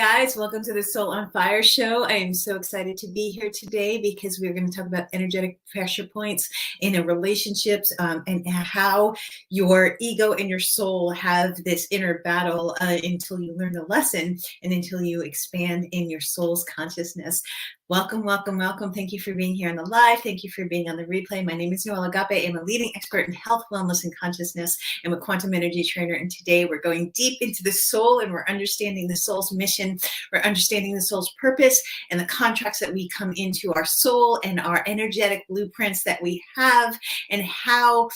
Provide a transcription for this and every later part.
guys, welcome to the Soul on Fire show. I am so excited to be here today because we're going to talk about energetic pressure points in a relationships and how your ego and your soul have this inner battle until you learn the lesson and until you expand in your soul's consciousness. Welcome, welcome, welcome. Thank you for being here on the live. Thank you for being on the replay. My name is Noelle Agape. I'm a leading expert in health, wellness, and consciousness. I'm a quantum energy trainer. And today we're going deep into the soul and we're understanding the soul's mission. We're understanding the soul's purpose and the contracts that we come into our soul and our energetic blueprints that we have, and how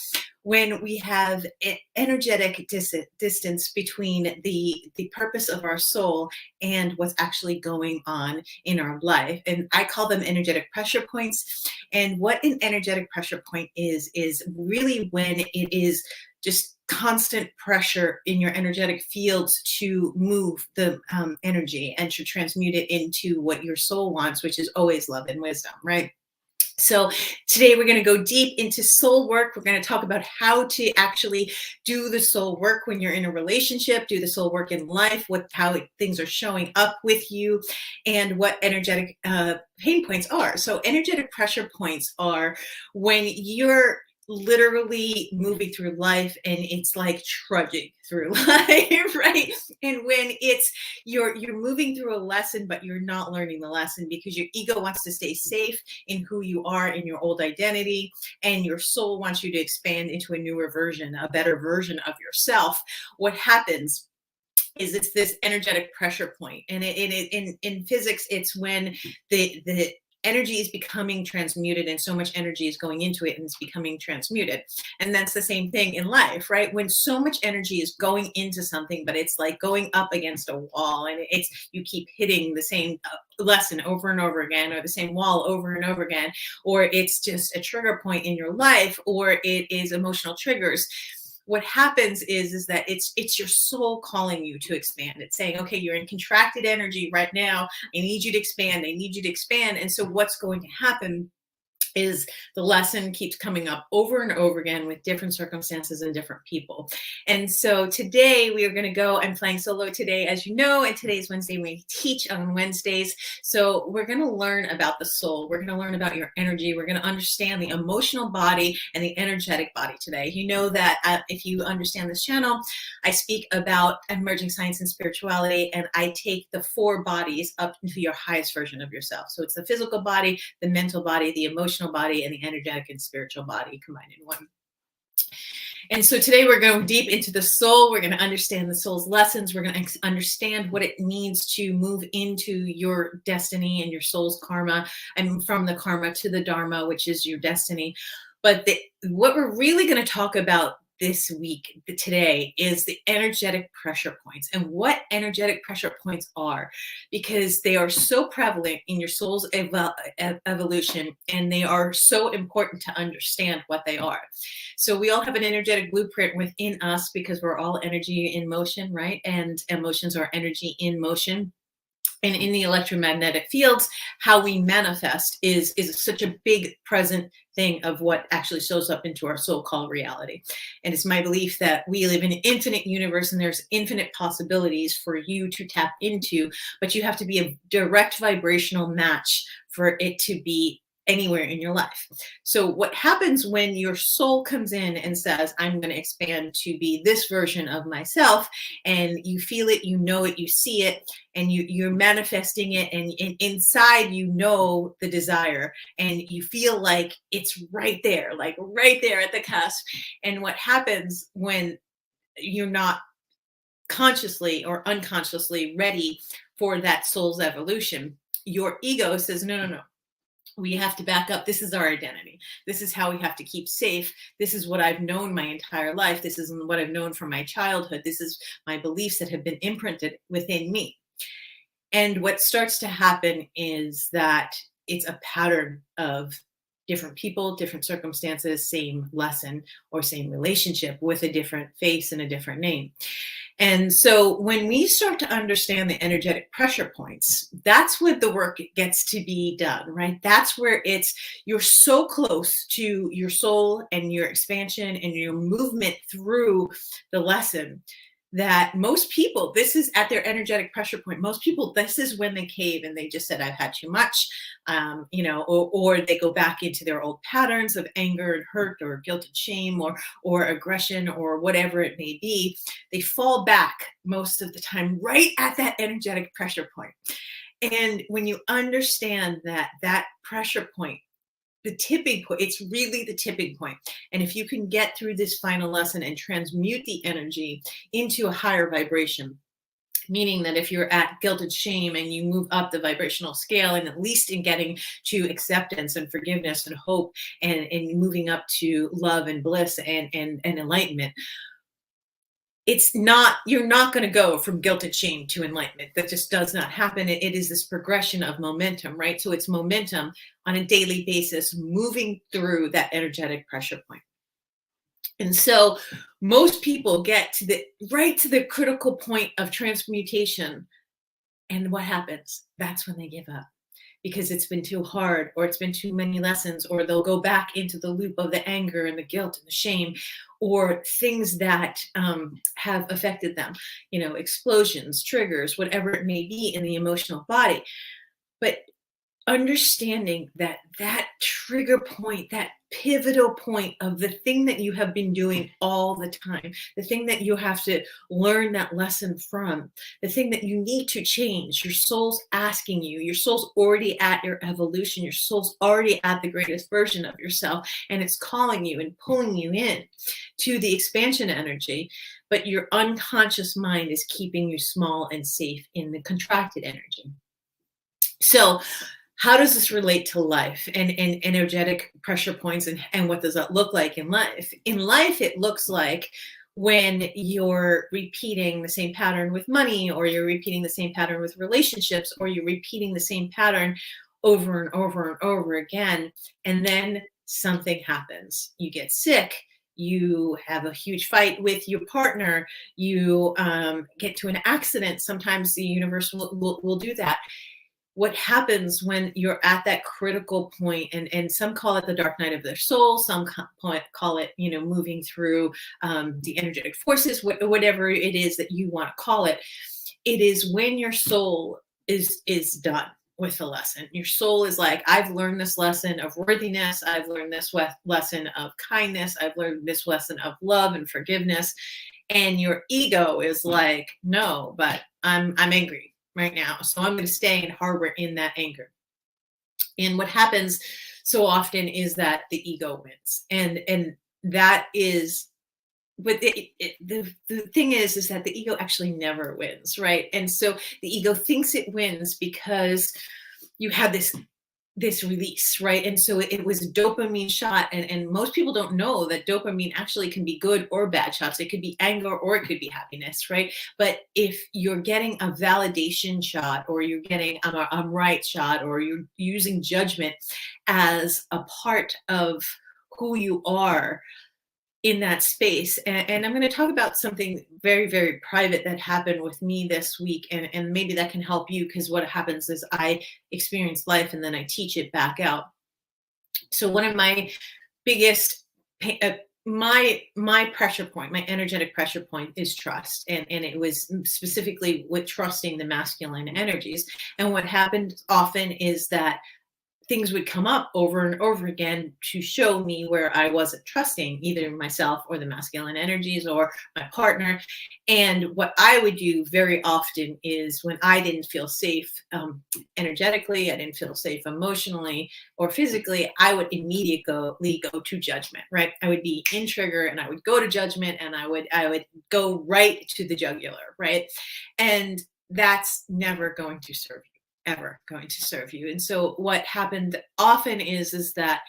when we have energetic distance between the purpose of our soul and what's actually going on in our life. And I call them energetic pressure points. And what an energetic pressure point is really when it is just constant pressure in your energetic fields to move the energy and to transmute it into what your soul wants, which is always love and wisdom, right? So today we're going to go deep into soul work. We're going to talk about how to actually do the soul work when you're in a relationship, do the soul work in life, how things are showing up with you, and what energetic pain points are. So energetic pressure points are when you're literally moving through life and it's like trudging through life, right? And when it's you're moving through a lesson but you're not learning the lesson because your ego wants to stay safe in who you are in your old identity, and your soul wants you to expand into a newer version, a better version of yourself. What happens is it's this energetic pressure point, and in physics it's when the energy is becoming transmuted, and so much energy is going into it and it's becoming transmuted. And that's the same thing in life, right? When so much energy is going into something, but it's like going up against a wall, and you keep hitting the same lesson over and over again, or the same wall over and over again, or it's just a trigger point in your life, or it is emotional triggers. What happens is that it's your soul calling you to expand. It's saying, okay, you're in contracted energy right now. I need you to expand. I need you to expand. And so what's going to happen is the lesson keeps coming up over and over again with different circumstances and different people. And so today we are going to go, I'm flying solo today, as you know, and today's Wednesday. We teach on Wednesdays. So we're going to learn about the soul. We're going to learn about your energy. We're going to understand the emotional body and the energetic body today. You know that if you understand this channel, I speak about emerging science and spirituality, and I take the 4 bodies up into your highest version of yourself. So it's the physical body, the mental body, the emotional body, and the energetic and spiritual body combined in one. And so today we're going deep into the soul. We're going to understand the soul's lessons. We're going to understand what it means to move into your destiny and your soul's karma, and from the karma to the dharma, which is your destiny. But what we're really going to talk about this week, today, is the energetic pressure points and what energetic pressure points are, because they are so prevalent in your soul's evolution, and they are so important to understand what they are. So we all have an energetic blueprint within us because we're all energy in motion, right? And emotions are energy in motion. And in the electromagnetic fields, how we manifest is such a big present thing of what actually shows up into our so-called reality. And it's my belief that we live in an infinite universe, and there's infinite possibilities for you to tap into, but you have to be a direct vibrational match for it to be anywhere in your life. So what happens when your soul comes in and says, I'm going to expand to be this version of myself, and you feel it, you know it, you see it, and you're manifesting it, and inside you know the desire, and you feel like it's right there, like right there at the cusp. And what happens when you're not consciously or unconsciously ready for that soul's evolution, your ego says, no, no, no. We have to back up. This is our identity. This is how we have to keep safe. This is what I've known my entire life. This is what I've known from my childhood. This is my beliefs that have been imprinted within me. And what starts to happen is that it's a pattern of different people, different circumstances, same lesson or same relationship with a different face and a different name. And so when we start to understand the energetic pressure points, that's where the work gets to be done, right? That's where you're so close to your soul and your expansion and your movement through the lesson that most people, this is at their energetic pressure point. Most people, this is when they cave and they just said, I've had too much, or they go back into their old patterns of anger and hurt or guilt and shame or aggression or whatever it may be. They fall back most of the time right at that energetic pressure point. And when you understand that that pressure point, the tipping point, it's really the tipping point. And if you can get through this final lesson and transmute the energy into a higher vibration, meaning that if you're at guilt and shame and you move up the vibrational scale, and at least in getting to acceptance and forgiveness and hope and moving up to love and bliss and enlightenment, you're not going to go from guilt and shame to enlightenment. That just does not happen. It is this progression of momentum, right? So it's momentum on a daily basis, moving through that energetic pressure point. And so most people get to the critical point of transmutation. And what happens? That's when they give up, because it's been too hard, or it's been too many lessons, or they'll go back into the loop of the anger and the guilt and the shame, or things that have affected them, explosions, triggers, whatever it may be in the emotional body. But understanding that trigger point, that pivotal point of the thing that you have been doing all the time, the thing that you have to learn that lesson from, the thing that you need to change, your soul's asking you, your soul's already at your evolution, your soul's already at the greatest version of yourself, and it's calling you and pulling you in to the expansion energy, but your unconscious mind is keeping you small and safe in the contracted energy. So how does this relate to life and energetic pressure points, and what does that look like in life? In life, it looks like when you're repeating the same pattern with money, or you're repeating the same pattern with relationships, or you're repeating the same pattern over and over and over again, and then something happens. You get sick, you have a huge fight with your partner, you get to an accident. Sometimes the universe will do that. What happens when you're at that critical point, and some call it the dark night of their soul, some call it, moving through the energetic forces, whatever it is that you want to call it. It is when your soul is done with the lesson. Your soul is like, I've learned this lesson of worthiness. I've learned this lesson of kindness. I've learned this lesson of love and forgiveness. And your ego is like, no, but I'm angry right now, so I'm going to stay and harbor in that anger. And what happens so often is that the ego wins, and that is, but the thing is that the ego actually never wins, right? And so the ego thinks it wins because you have this release, right? And so it was a dopamine shot, and most people don't know that dopamine actually can be good or bad shots. It could be anger or it could be happiness, right? But if you're getting a validation shot, or you're getting a right shot, or you're using judgment as a part of who you are in that space. And I'm going to talk about something very, very private that happened with me this week. And maybe that can help you, because what happens is I experience life and then I teach it back out. So one of my biggest, my pressure point, my energetic pressure point is trust. And it was specifically with trusting the masculine energies. And what happened often is that things would come up over and over again to show me where I wasn't trusting either myself or the masculine energies or my partner. And what I would do very often is, when I didn't feel safe energetically, I didn't feel safe emotionally or physically, I would immediately go to judgment, right? I would be in trigger and I would go to judgment, and I would go right to the jugular, right? And that's never going to serve you. Ever going to serve you. And so what happened often is that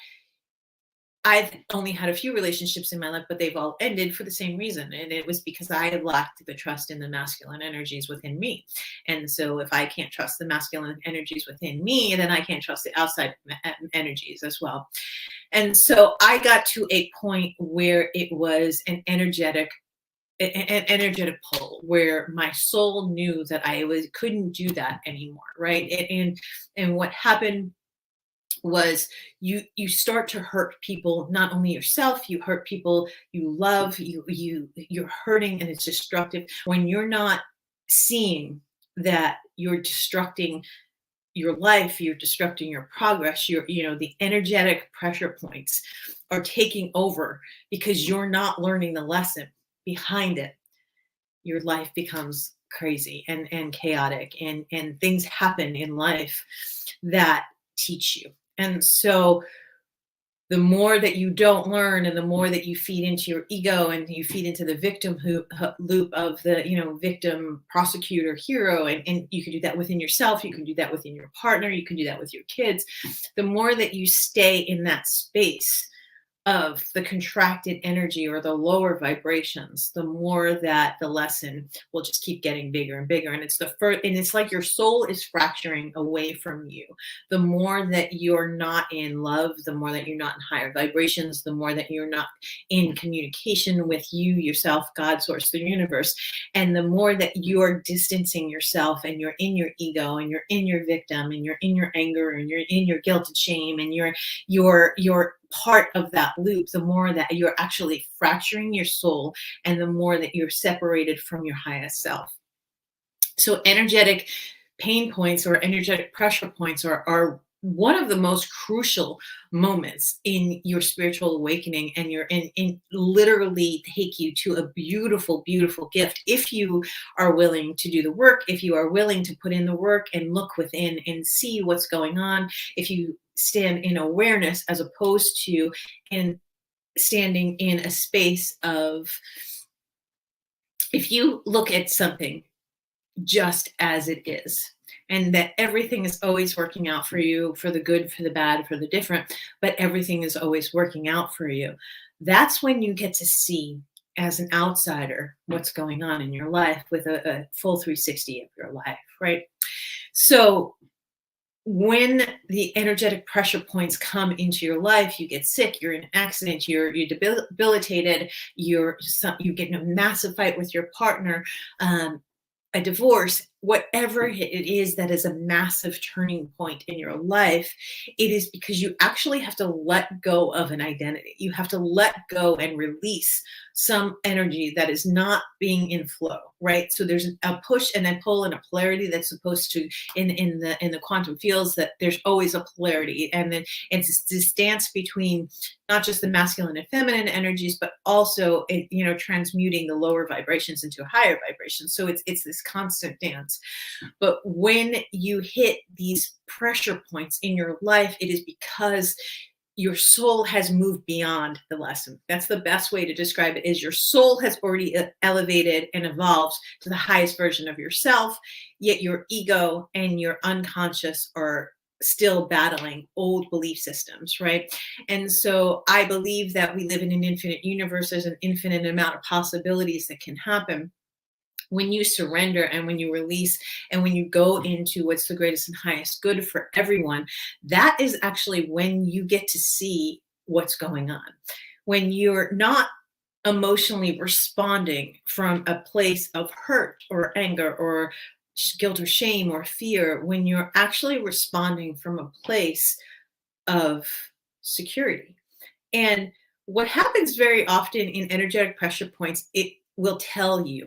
I've only had a few relationships in my life, but they've all ended for the same reason. And it was because I had lacked the trust in the masculine energies within me. And so if I can't trust the masculine energies within me, then I can't trust the outside energies as well. And so I got to a point where it was an energetic pull, where my soul knew that I couldn't do that anymore, right? And what happened was you start to hurt people, not only yourself, you hurt people you love, you're hurting, and it's destructive when you're not seeing that you're destructing your life, you're destructing your progress, the energetic pressure points are taking over because you're not learning the lesson behind it. Your life becomes crazy and chaotic, and things happen in life that teach you. And so the more that you don't learn, and the more that you feed into your ego, and you feed into the victim loop of the victim, prosecutor, hero, and you can do that within yourself, you can do that within your partner, you can do that with your kids. The more that you stay in that space of the contracted energy or the lower vibrations, the more that the lesson will just keep getting bigger and bigger. And it's and it's like your soul is fracturing away from you. The more that you're not in love, the more that you're not in higher vibrations, the more that you're not in communication with you, yourself, God, source, the universe, and the more that you're distancing yourself, and you're in your ego, and you're in your victim, and you're in your anger, and you're in your guilt and shame, and you're part of that loop, the more that you're actually fracturing your soul, and the more that you're separated from your highest self. So energetic pain points or energetic pressure points are one of the most crucial moments in your spiritual awakening, and in literally take you to a beautiful, beautiful gift if you are willing to do the work, if you are willing to put in the work and look within and see what's going on, if you stand in awareness as opposed to in standing in a space of, if you look at something just as it is, and that everything is always working out for you, for the good, for the bad, for the different, but everything is always working out for you, that's when you get to see as an outsider what's going on in your life with a full 360 of your life, right? So when the energetic pressure points come into your life, you get sick, you're in an accident, you're debilitated, you get in a massive fight with your partner, a divorce, whatever it is that is a massive turning point in your life, it is because you actually have to let go of an identity. You have to let go and release some energy that is not being in flow, right? So there's a push and a pull and a polarity that's supposed to, in the quantum fields, that there's always a polarity, and then it's this dance between not just the masculine and feminine energies, but also transmuting the lower vibrations into higher vibrations. So it's this constant dance. But when you hit these pressure points in your life, it is because your soul has moved beyond the lesson. That's the best way to describe it, is your soul has already elevated and evolved to the highest version of yourself, yet your ego and your unconscious are still battling old belief systems, right? And so I believe that we live in an infinite universe. There's an infinite amount of possibilities that can happen when you surrender, and when you release, and when you go into what's the greatest and highest good for everyone. That is actually when you get to see what's going on. When you're not emotionally responding from a place of hurt or anger or guilt or shame or fear, when you're actually responding from a place of security. And what happens very often in energetic pressure points, it will tell you,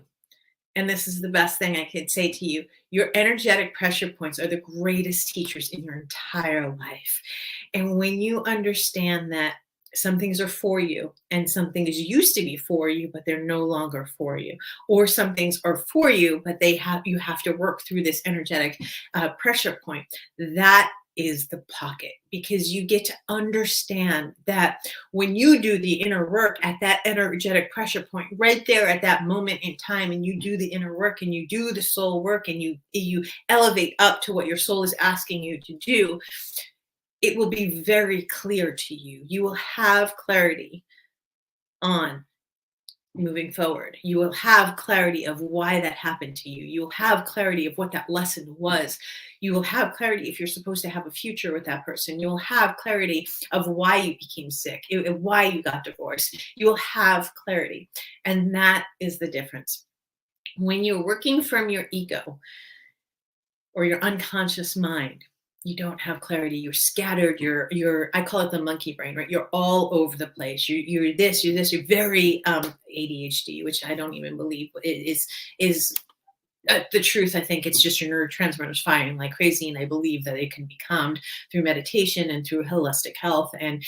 and this is the best thing I could say to you, your energetic pressure points are the greatest teachers in your entire life. And when you understand that some things are for you and some things used to be for you, but they're no longer for you, or some things are for you, but you have to work through this energetic pressure point, that is the pocket, because you get to understand that when you do the inner work at that energetic pressure point right there at that moment in time, and you do the inner work and you do the soul work, and you elevate up to what your soul is asking you to do, it will be very clear to you. You will have clarity on moving forward. You will have clarity of why that happened to you. You will have clarity of what that lesson was. You will have clarity if you're supposed to have a future with that person. You'll have clarity of why you became sick, why you got divorced. You will have clarity. And that is the difference. When you're working from your ego or your unconscious mind, You don't have clarity. You're scattered. You're I call it the monkey brain, right? You're all over the place. You're this, you're this, you're very ADHD, which I don't even believe is the truth. I think it's just your neurotransmitters firing like crazy, and I believe that it can be calmed through meditation and through holistic health and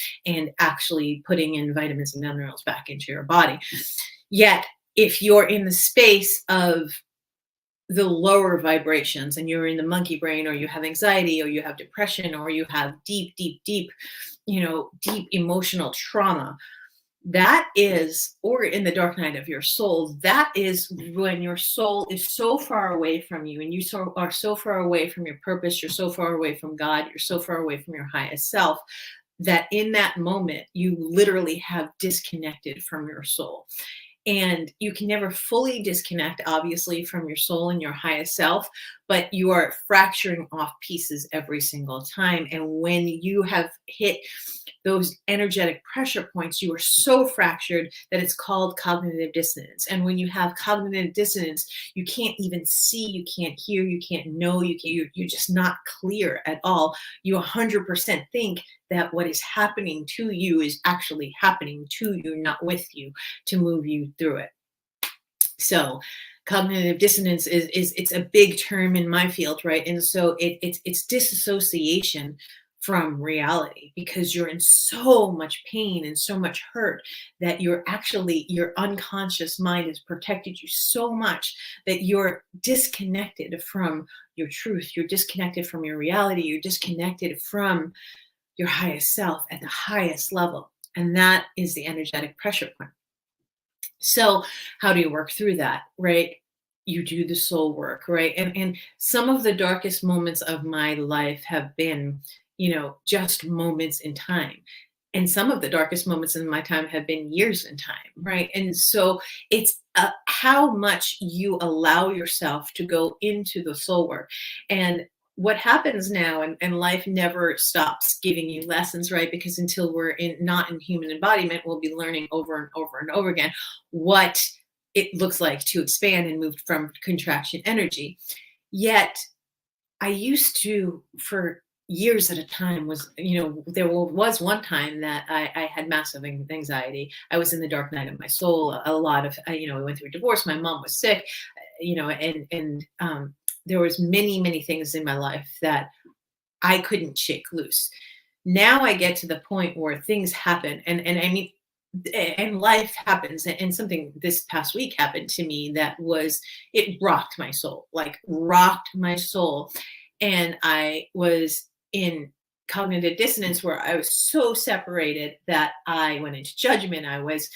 actually putting in vitamins and minerals back into your body. Yet, if you're in the space of the lower vibrations and you're in the monkey brain, or you have anxiety, or you have depression, or you have deep, deep, deep, deep emotional trauma, that is, or in the dark night of your soul, that is when your soul is so far away from you, and are so far away from your purpose, you're so far away from God, you're so far away from your highest self, that in that moment you literally have disconnected from your soul. And you can never fully disconnect, obviously, from your soul and your highest self, but you are fracturing off pieces every single time. And when you have hit those energetic pressure points, you are so fractured that it's called cognitive dissonance. And when you have cognitive dissonance, you can't even see, you can't hear, you can't know, you're just not clear at all. You 100% think that what is happening to you is actually happening to you, not with you, to move you through it. So cognitive dissonance is it's a big term in my field, right? And so it's disassociation from reality, because you're in so much pain and so much hurt that your unconscious mind has protected you so much that you're disconnected from your truth, you're disconnected from your reality, you're disconnected from your highest self at the highest level. And that is the energetic pressure point. So how do you work through that, right? You do the soul work, right? And some of the darkest moments of my life have been, just moments in time. And some of the darkest moments in my time have been years in time, right? And so it's how much you allow yourself to go into the soul work. And what happens now, and life never stops giving you lessons, right? Because until we're not in human embodiment, we'll be learning over and over and over again what it looks like to expand and move from contraction energy. Yet I used to, for years at a time, there was one time that I had massive anxiety. I was in the dark night of my soul. A lot of, I went through a divorce. My mom was sick, and there was many, many things in my life that I couldn't shake loose. Now I get to the point where things happen, and I mean, and life happens, and something this past week happened to me that it rocked my soul, like rocked my soul. And I was in cognitive dissonance where I was so separated that I went into judgment. I was,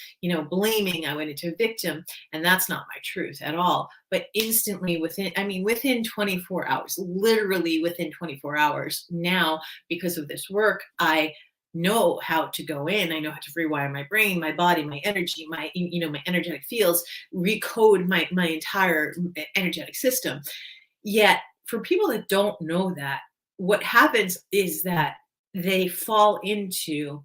blaming, I went into victim, and that's not my truth at all. But instantly within 24 hours, literally within 24 hours now, because of this work, I know how to go in. I know how to rewire my brain, my body, my energy, my energetic fields, recode my entire energetic system. Yet for people that don't know that, what happens is that they fall into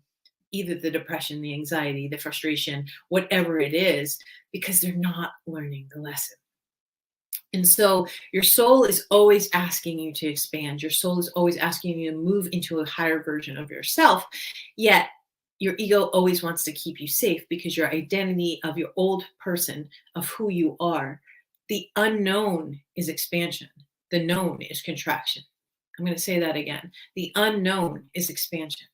either the depression, the anxiety, the frustration, whatever it is, because they're not learning the lesson. And so your soul is always asking you to expand. Your soul is always asking you to move into a higher version of yourself. Yet your ego always wants to keep you safe, because your identity of your old person, of who you are, the unknown is expansion. The known is contraction. I'm going to say that again. The unknown is expansion.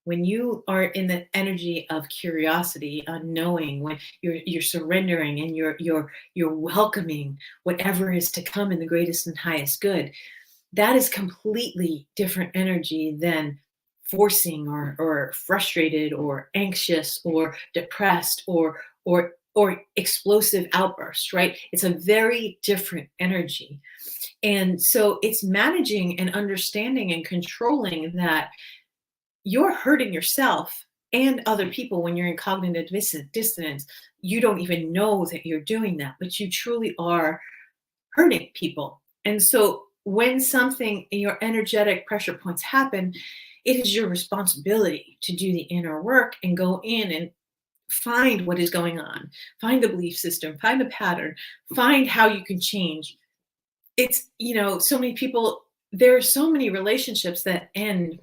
When you are in the energy of curiosity, unknowing, when you're surrendering and you're welcoming whatever is to come in the greatest and highest good, that is completely different energy than forcing or frustrated or anxious or depressed or explosive outbursts, right? It's a very different energy. And so it's managing and understanding and controlling that you're hurting yourself and other people when you're in cognitive dissonance. You don't even know that you're doing that, but you truly are hurting people. And so when something in your energetic pressure points happen, it is your responsibility to do the inner work and go in and find what is going on, find the belief system, find the pattern, find how you can change. It's, so many people there are so many relationships that end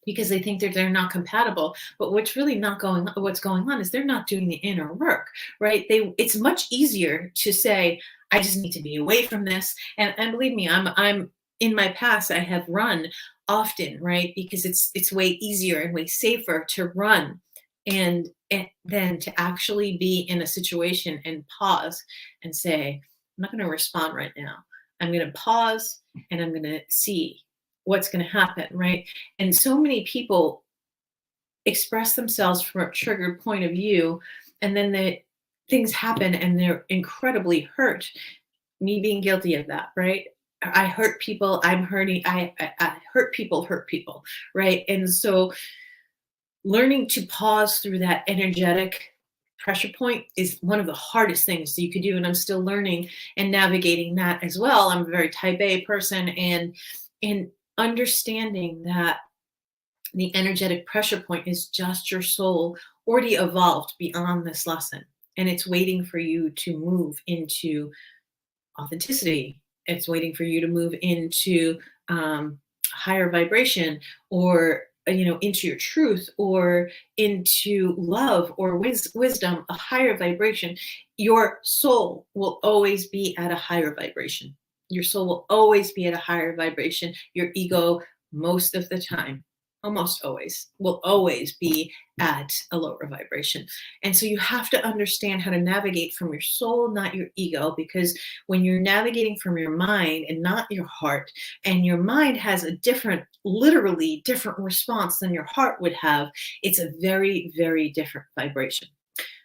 because they think that they're not compatible. But what's really not going on, what's going on is they're not doing the inner work, right? It's much easier to say, I just need to be away from this. And believe me, I'm in my past, I have run often, right? Because it's way easier and way safer to run and then to actually be in a situation and pause and say, I'm not going to respond right now. I'm going to pause and I'm going to see what's going to happen, right? And so many people express themselves from a triggered point of view, and then the things happen and they're incredibly hurt. Me being guilty of that, right? I hurt people. I'm hurting. I hurt people, right? And so learning to pause through that energetic pressure point is one of the hardest things that you could do. And I'm still learning and navigating that as well. I'm a very type A person, and understanding that the energetic pressure point is just your soul already evolved beyond this lesson. And it's waiting for you to move into authenticity. It's waiting for you to move into higher vibration, or into your truth, or into love, or wisdom, a higher vibration. Your soul will always be at a higher vibration. Your soul will always be at a higher vibration. Your ego, most of the time, almost always, will always be at a lower vibration. And so you have to understand how to navigate from your soul, not your ego, because when you're navigating from your mind and not your heart, and your mind has a different, literally different response than your heart would have, it's a very, very different vibration.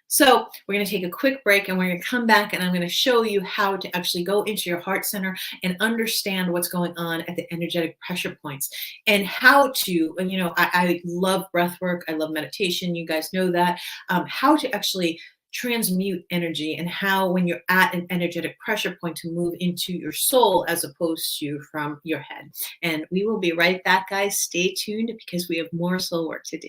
So we're going to take a quick break, and we're going to come back, and I'm going to show you how to actually go into your heart center and understand what's going on at the energetic pressure points, and how to, I love breath work. I love meditation. You guys know that. How to actually transmute energy, and how, when you're at an energetic pressure point, to move into your soul as opposed to from your head. And we will be right back, guys. Stay tuned, because we have more soul work to do.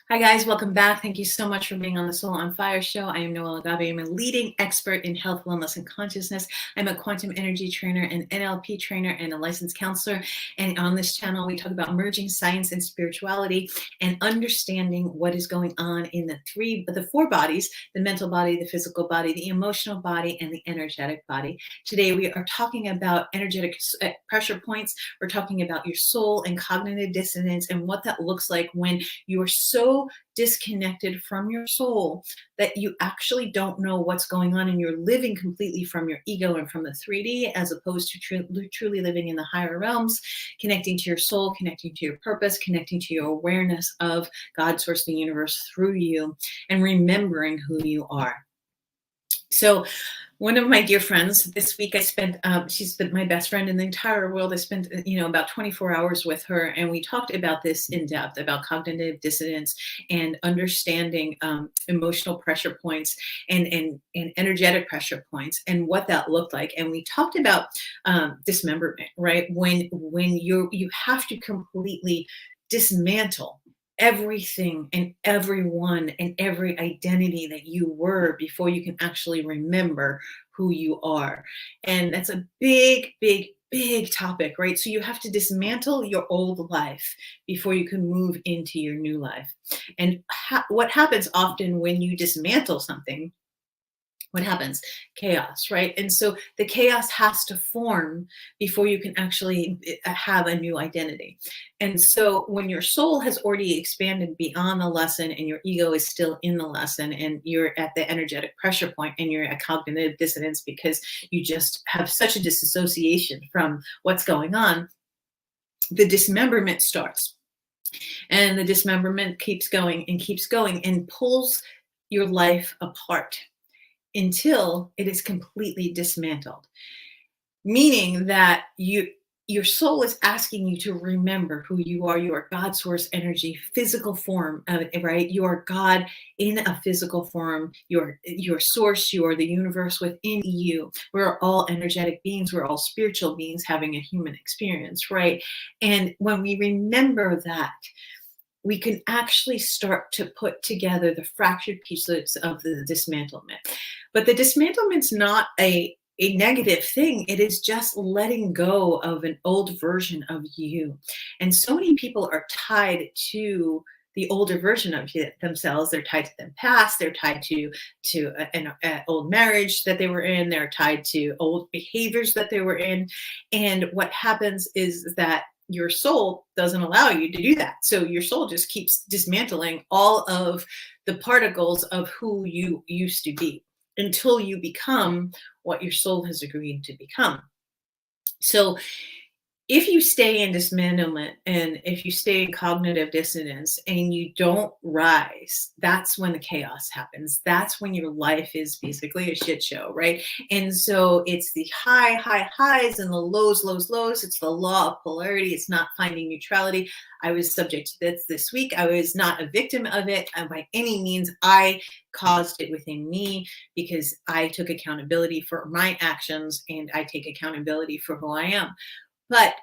Hi, guys. Welcome back. Thank you so much for being on the Soul on Fire show. I am Noelle Agape. I'm a leading expert in health, wellness, and consciousness. I'm a quantum energy trainer, an NLP trainer, and a licensed counselor. And on this channel, we talk about merging science and spirituality and understanding what is going on in the four bodies: the mental body, the physical body, the emotional body, and the energetic body. Today, we are talking about energetic pressure points. We're talking about your soul and cognitive dissonance, and what that looks like when you are so disconnected from your soul that you actually don't know what's going on, and you're living completely from your ego and from the 3D, as opposed to truly living in the higher realms, connecting to your soul, connecting to your purpose, connecting to your awareness of God, source, the universe through you, and remembering who you are. So one of my dear friends this week, I spent, she's been my best friend in the entire world. I spent, about 24 hours with her, and we talked about this in depth, about cognitive dissonance and understanding emotional pressure points and energetic pressure points, and what that looked like. And we talked about dismemberment, right? When you have to completely dismantle everything and everyone and every identity that you were before you can actually remember who you are. And that's a big, big, big topic, right? So you have to dismantle your old life before you can move into your new life. And what happens often when you dismantle something, what happens? Chaos, right? And so the chaos has to form before you can actually have a new identity. And so when your soul has already expanded beyond the lesson, and your ego is still in the lesson, and you're at the energetic pressure point, and you're at cognitive dissonance because you just have such a disassociation from what's going on, the dismemberment starts. And the dismemberment keeps going and pulls your life apart until it is completely dismantled. meaning that your soul is asking you to remember who you are. You are God source energy, physical form, right? You are God in a physical form. Your source. You are the universe within you. We're all energetic beings. We're all spiritual beings having a human experience, right? And when we remember that, we can actually start to put together the fractured pieces of the dismantlement. But the dismantlement's not a negative thing. It is just letting go of an old version of you. And so many people are tied to the older version of themselves. They're tied to their past. They're tied to an old marriage that they were in. They're tied to old behaviors that they were in. And what happens is that your soul doesn't allow you to do that. So your soul just keeps dismantling all of the particles of who you used to be until you become what your soul has agreed to become. So if you stay in dismantlement and if you stay in cognitive dissonance and you don't rise, that's when the chaos happens. That's when your life is basically a shit show, right? And so it's the high highs and the lows. It's the law of polarity. It's not finding neutrality. I was subject to this week. I was not a victim of it by any means. I caused it within me because I took accountability for my actions and I take accountability for who I am. But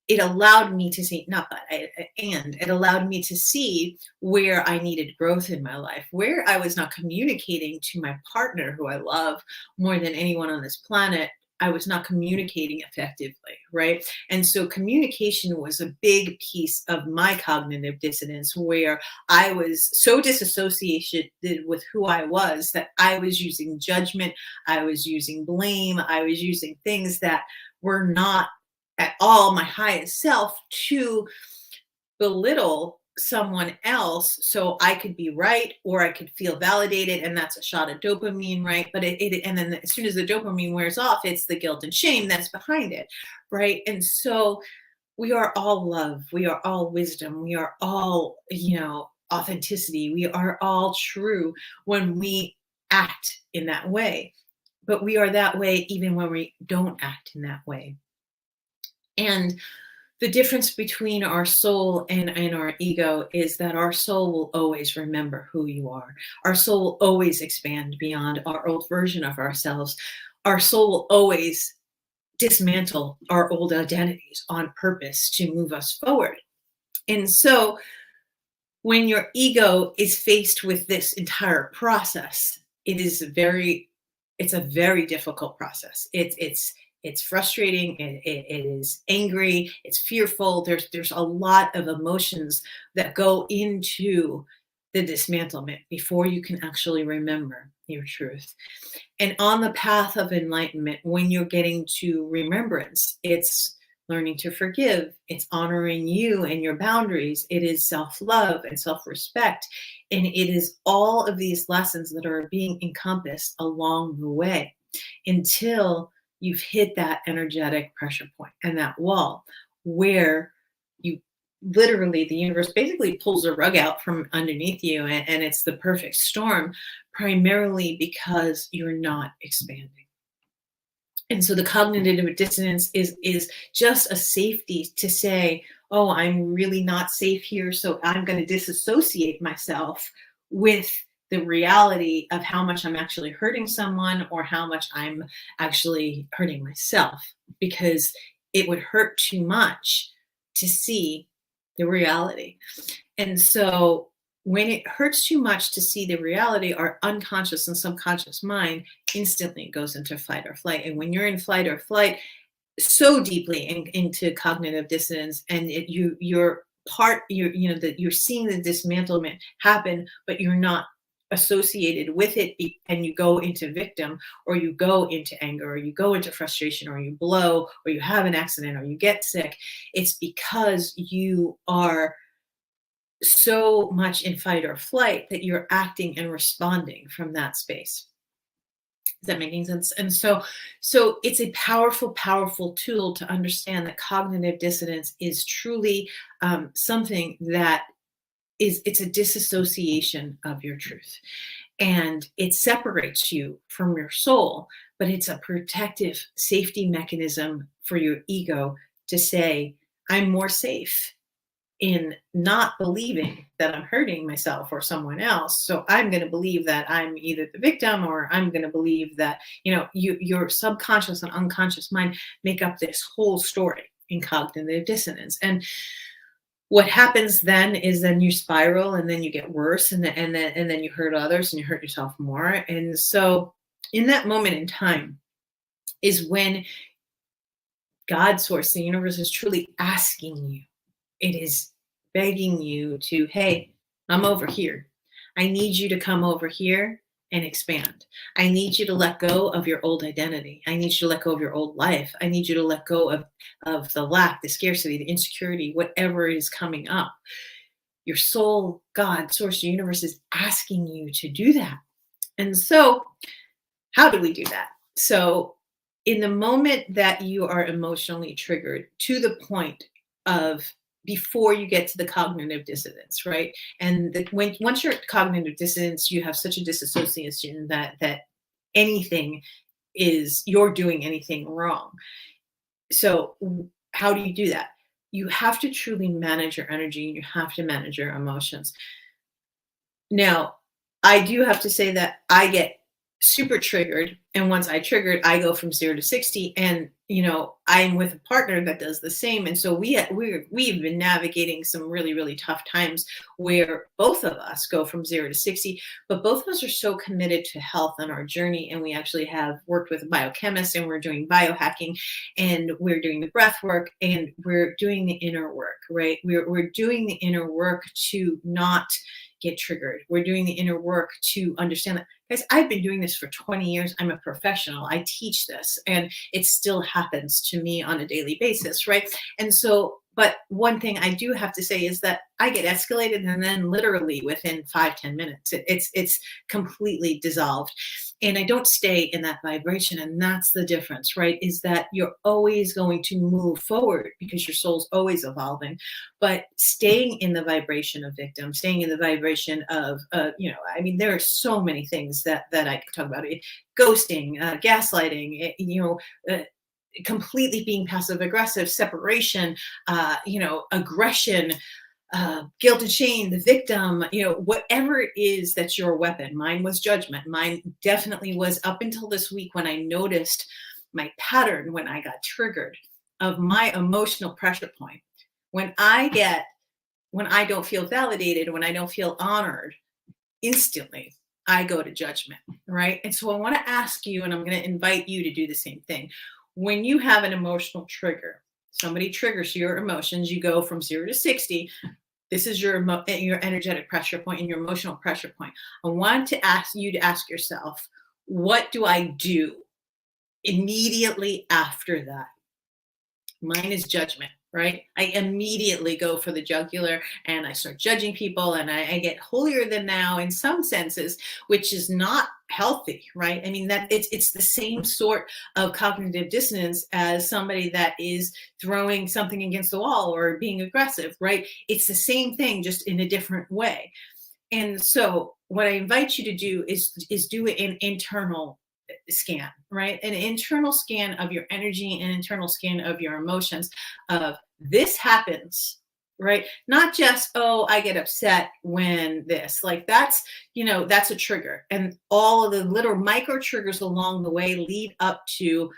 it allowed me to see, not but, and it allowed me to see where I needed growth in my life, where I was not communicating to my partner, who I love more than anyone on this planet. I was not communicating effectively, right? And so communication was a big piece of my cognitive dissonance, where I was so disassociated with who I was that I was using judgment, I was using blame, I was using things that were not at all my highest self to belittle someone else so I could be right or I could feel validated. And that's a shot of dopamine, right? But and then as soon as the dopamine wears off, it's the guilt and shame that's behind it, right? And so we are all love. We are all wisdom. We are all, authenticity. We are all true when we act in that way. But we are that way even when we don't act in that way. And the difference between our soul and our ego is that our soul will always remember who you are. Our soul will always expand beyond our old version of ourselves. Our soul will always dismantle our old identities on purpose to move us forward. And so when your ego is faced with this entire process, it's a very difficult process. It's frustrating. It is angry. It's fearful. There's a lot of emotions that go into the dismantlement before you can actually remember your truth. And on the path of enlightenment, when you're getting to remembrance, it's learning to forgive. It's honoring you and your boundaries. It is self-love and self-respect. And it is all of these lessons that are being encompassed along the way until you've hit that energetic pressure point and that wall where you literally, the universe basically pulls a rug out from underneath you, and it's the perfect storm, primarily because you're not expanding. And so the cognitive dissonance is just a safety to say, oh, I'm really not safe here, so I'm going to disassociate myself with the reality of how much I'm actually hurting someone or how much I'm actually hurting myself, because it would hurt too much to see the reality. And so when it hurts too much to see the reality, our unconscious and subconscious mind instantly goes into fight or flight. And when you're in flight or flight, so deeply into cognitive dissonance, and you're that you're seeing the dismantlement happen, but you're not associated with it, and you go into victim, or you go into anger, or you go into frustration, or you blow, or you have an accident, or you get sick. It's because you are so much in fight or flight that you're acting and responding from that space. Is that making sense? And so it's a powerful tool to understand that cognitive dissonance is truly something that it's a disassociation of your truth. and it separates you from your soul, but it's a protective safety mechanism for your ego to say, I'm more safe in not believing that I'm hurting myself or someone else. So I'm going to believe that I'm either the victim, or I'm going to believe that, your subconscious and unconscious mind make up this whole story in cognitive dissonance. And what happens then is then you spiral, and then you get worse, and then you hurt others and you hurt yourself more. And so in that moment in time is when God source, the universe, is truly asking you. It is begging you to, hey, I'm over here. I need you to come over here and expand. I need you to let go of your old identity. I need you to let go of your old life. I need you to let go of the lack, the scarcity, the insecurity, whatever is coming up. Your soul, God, source, the universe is asking you to do that. And so, how do we do that? So, in the moment that you are emotionally triggered to the point of before you get to the cognitive dissonance, right? And once you're at cognitive dissonance, you have such a disassociation that anything is, you're doing anything wrong. So how do you do that? You have to truly manage your energy, and you have to manage your emotions. Now, I do have to say that I get super triggered, and once I triggered, I go from 0 to 60, and I'm with a partner that does the same. And so we've been navigating some really, really tough times where both of us go from 0 to 60, but both of us are so committed to health on our journey. And we actually have worked with a biochemist, and we're doing biohacking, and we're doing the breath work, and we're doing the inner work, right? We're doing the inner work to not get triggered. We're doing the inner work to understand that, guys, I've been doing this for 20 years. I'm a professional. I teach this, and it still happens to me on a daily basis, right? And so, but one thing I do have to say is that I get escalated, and then literally within 5-10 minutes, it's completely dissolved. And I don't stay in that vibration. And that's the difference, right? Is that you're always going to move forward because your soul's always evolving. But staying in the vibration of victim, staying in the vibration of, there are so many things that I could talk about. Ghosting, gaslighting, completely being passive aggressive, separation, aggression, guilt and shame, the victim, whatever it is that's your weapon. Mine was judgment. Mine definitely was, up until this week when I noticed my pattern, when I got triggered of my emotional pressure point. When I don't feel validated, when I don't feel honored, instantly I go to judgment, right? And so I want to ask you, and I'm going to invite you to do the same thing. When you have an emotional trigger, somebody triggers your emotions, you go from 0 to 60. This is your energetic pressure point and your emotional pressure point. I want to ask you to ask yourself, what do I do immediately after that? Mine is judgment, right? I immediately go for the jugular, and I start judging people, and I get holier than thou in some senses, which is not healthy, right? I mean, that it's the same sort of cognitive dissonance as somebody that is throwing something against the wall or being aggressive, right? It's the same thing, just in a different way. And so what I invite you to do is do an internal scan, right? An internal scan of your energy, an internal scan of your emotions, of this happens, right? Not just, oh, I get upset when this, like that's a trigger. And all of the little micro triggers along the way lead up to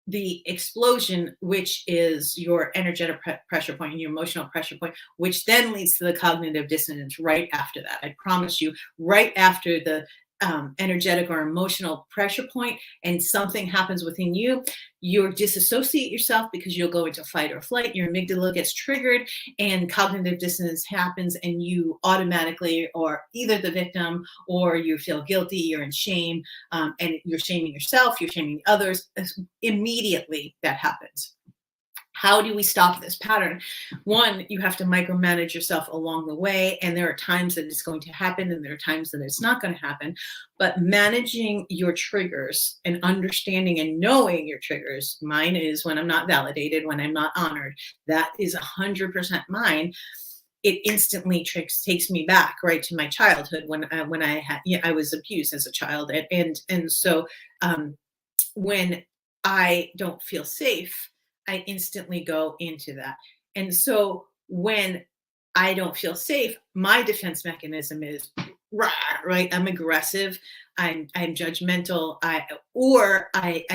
the explosion, which is your energetic pressure point and your emotional pressure point, which then leads to the cognitive dissonance right after that. I promise you, right after the energetic or emotional pressure point and something happens within you, you disassociate yourself because you'll go into fight or flight. Your amygdala gets triggered and cognitive dissonance happens, and you automatically are either the victim or you feel guilty, you're in shame, and you're shaming yourself, you're shaming others. Immediately that happens. How do we stop this pattern? One, you have to micromanage yourself along the way. And there are times that it's going to happen, and there are times that it's not going to happen. But managing your triggers and understanding and knowing your triggers, mine is when I'm not validated, when I'm not honored. That is 100% mine. it instantly takes me back right to my childhood when I had, yeah, I was abused as a child, and so when I don't feel safe, I instantly go into that. And so when I don't feel safe, my defense mechanism is rah, right. I'm aggressive. I'm judgmental. I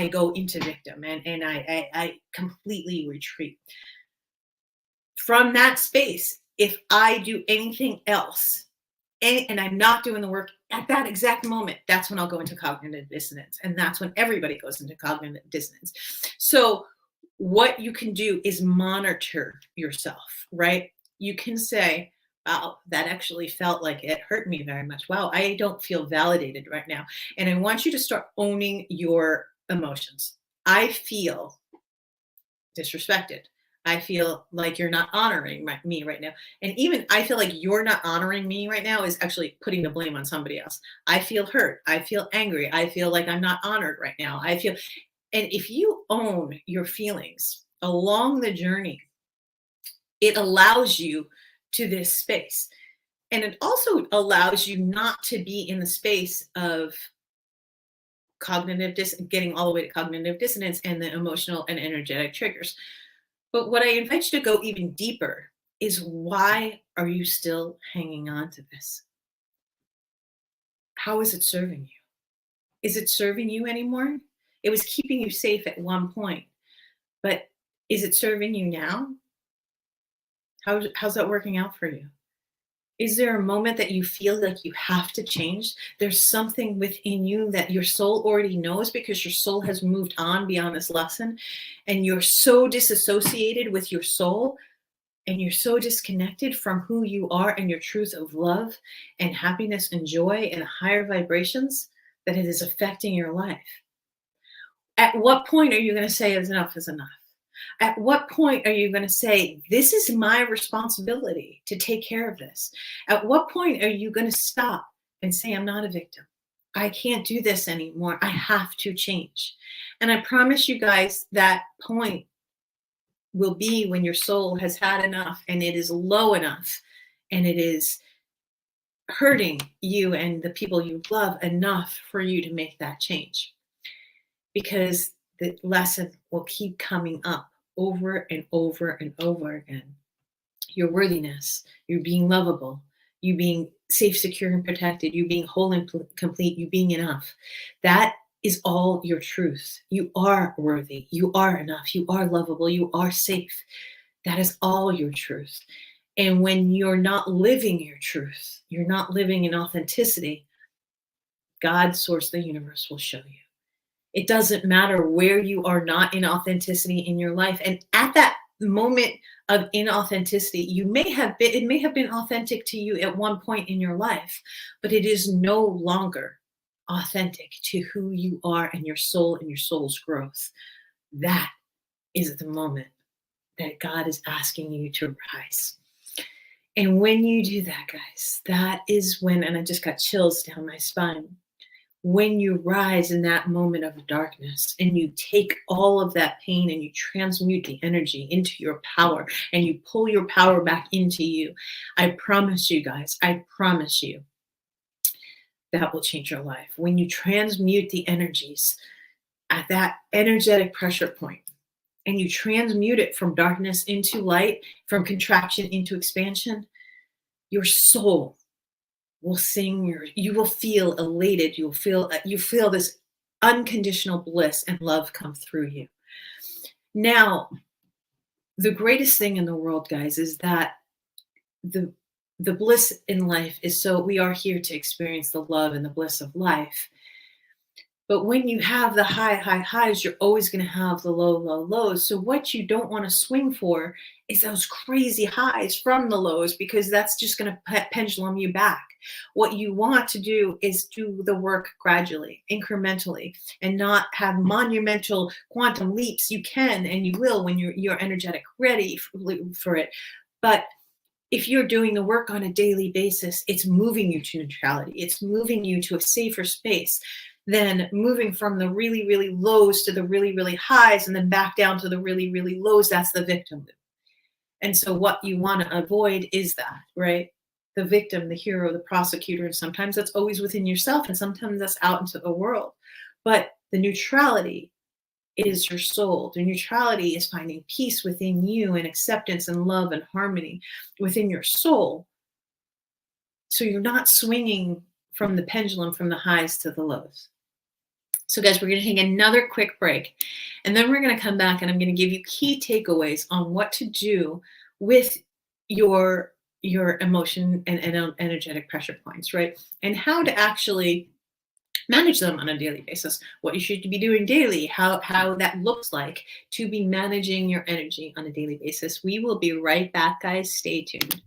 go into victim, and I completely retreat from that space. If I do anything else, and I'm not doing the work at that exact moment, that's when I'll go into cognitive dissonance. And that's when everybody goes into cognitive dissonance. So, what you can do is monitor yourself, right? You can say, wow, that actually felt like it hurt me very much. Wow, I don't feel validated right now. And I want you to start owning your emotions. I feel disrespected. I feel like you're not honoring me right now. And even I feel like you're not honoring me right now is actually putting the blame on somebody else. I feel hurt. I feel angry. I feel like I'm not honored right now. And if you own your feelings along the journey, it allows you to this space. And it also allows you not to be in the space of getting all the way to cognitive dissonance and the emotional and energetic triggers. But what I invite you to go even deeper is, why are you still hanging on to this? How is it serving you? Is it serving you anymore? It was keeping you safe at one point, but is it serving you now? How's that working out for you? Is there a moment that you feel like you have to change? There's something within you that your soul already knows, because your soul has moved on beyond this lesson, and you're so disassociated with your soul, and you're so disconnected from who you are and your truth of love and happiness and joy and higher vibrations, that it is affecting your life. At what point are you going to say enough is enough? At what point are you going to say, this is my responsibility to take care of this? At what point are you going to stop and say, I'm not a victim? I can't do this anymore. I have to change. And I promise you guys, that point will be when your soul has had enough, and it is low enough, and it is hurting you and the people you love enough for you to make that change. Because the lesson will keep coming up over and over and over again. Your worthiness, you being lovable, you being safe, secure, and protected, you being whole and complete, you being enough. That is all your truth. You are worthy. You are enough. You are lovable. You are safe. That is all your truth. And when you're not living your truth, you're not living in authenticity, God, source, the universe will show you. It doesn't matter where you are not in authenticity in your life. And at that moment of inauthenticity, it may have been authentic to you at one point in your life, but it is no longer authentic to who you are and your soul and your soul's growth. That is the moment that God is asking you to rise. And when you do that, guys, that is when, and I just got chills down my spine, when you rise in that moment of darkness and you take all of that pain and you transmute the energy into your power and you pull your power back into you, I promise you guys, I promise you, that will change your life. When you transmute the energies at that energetic pressure point, and you transmute it from darkness into light, from contraction into expansion, your soul will sing, you will feel elated, you feel this unconditional bliss and love come through you. Now, the greatest thing in the world, guys, is that the bliss in life is, so we are here to experience the love and the bliss of life. But when you have the high highs, you're always going to have the low lows. So what you don't want to swing for is those crazy highs from the lows, because that's just going to pendulum you back. What you want to do is do the work gradually, incrementally, and not have monumental quantum leaps. You can, and you will, when you're energetic ready for it. But if you're doing the work on a daily basis, it's moving you to neutrality. It's moving you to a safer space than moving from the really, really lows to the really, really highs and then back down to the really, really lows. That's the victim loop. And so what you want to avoid is that, right? The victim, the hero, the prosecutor. And sometimes that's always within yourself, and sometimes that's out into the world. But the neutrality is your soul. The neutrality is finding peace within you and acceptance and love and harmony within your soul. So you're not swinging from the pendulum from the highs to the lows. So guys, we're going to take another quick break, and then we're going to come back and I'm going to give you key takeaways on what to do with your emotion and energetic pressure points, right? And how to actually manage them on a daily basis, what you should be doing daily, how that looks like to be managing your energy on a daily basis. We will be right back, guys. Stay tuned.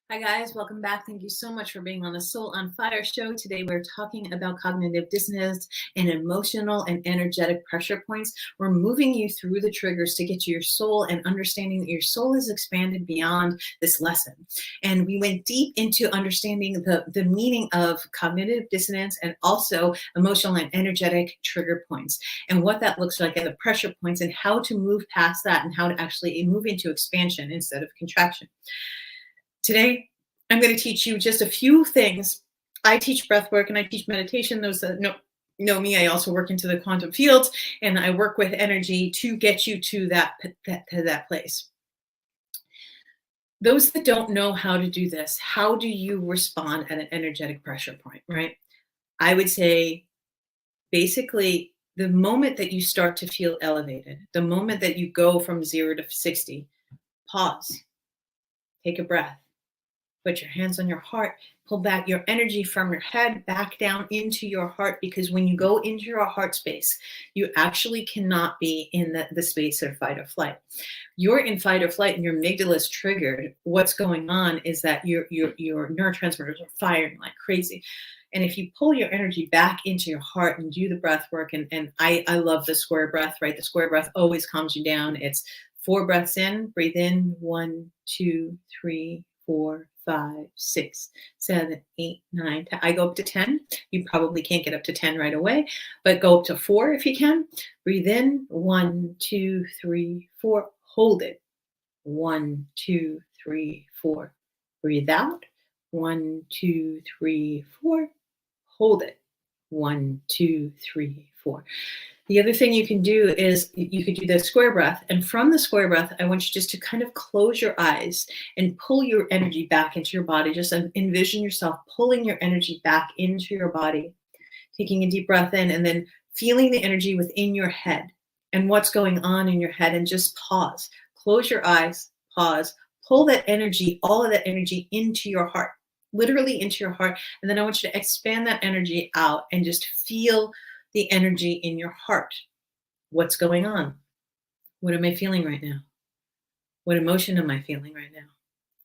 Hi guys, welcome back. Thank you so much for being on the Soul on Fire show. Today we're talking about cognitive dissonance and emotional and energetic pressure points. We're moving you through the triggers to get to your soul and understanding that your soul is expanded beyond this lesson. And we went deep into understanding the meaning of cognitive dissonance and also emotional and energetic trigger points and what that looks like at the pressure points and how to move past that and how to actually move into expansion instead of contraction. Today, I'm going to teach you just a few things. I teach breath work and I teach meditation. Those that know me, I also work into the quantum field, and I work with energy to get you to that place. Those that don't know how to do this, how do you respond at an energetic pressure point, right? I would say basically the moment that you start to feel elevated, the moment that you go from 0 to 60, pause, take a breath. Put your hands on your heart, pull back your energy from your head back down into your heart, because when you go into your heart space, you actually cannot be in the space of fight or flight. You're in fight or flight and your amygdala is triggered. What's going on is that your neurotransmitters are firing like crazy. And if you pull your energy back into your heart and do the breath work, and I love the square breath, right? The square breath always calms you down. It's 4 breaths in, breathe in, 1, 2, 3, 4, 5, 6, 7, 8, 9, 10. I go up to 10. You probably can't get up to 10 right away, but go up to 4 if you can. Breathe in, 1, 2, 3, 4. Hold it. 1, 2, 3, 4. Breathe out. 1, 2, 3, 4. Hold it. 1, 2, 3, 4. The other thing you can do is you could do the square breath. And from the square breath, I want you just to kind of close your eyes and pull your energy back into your body. Just envision yourself pulling your energy back into your body, taking a deep breath in and then feeling the energy within your head and what's going on in your head, and just pause. Close your eyes, pause, pull that energy, all of that energy into your heart, literally into your heart. And then I want you to expand that energy out and just feel the energy in your heart. What's going on? What am I feeling right now? What emotion am I feeling right now?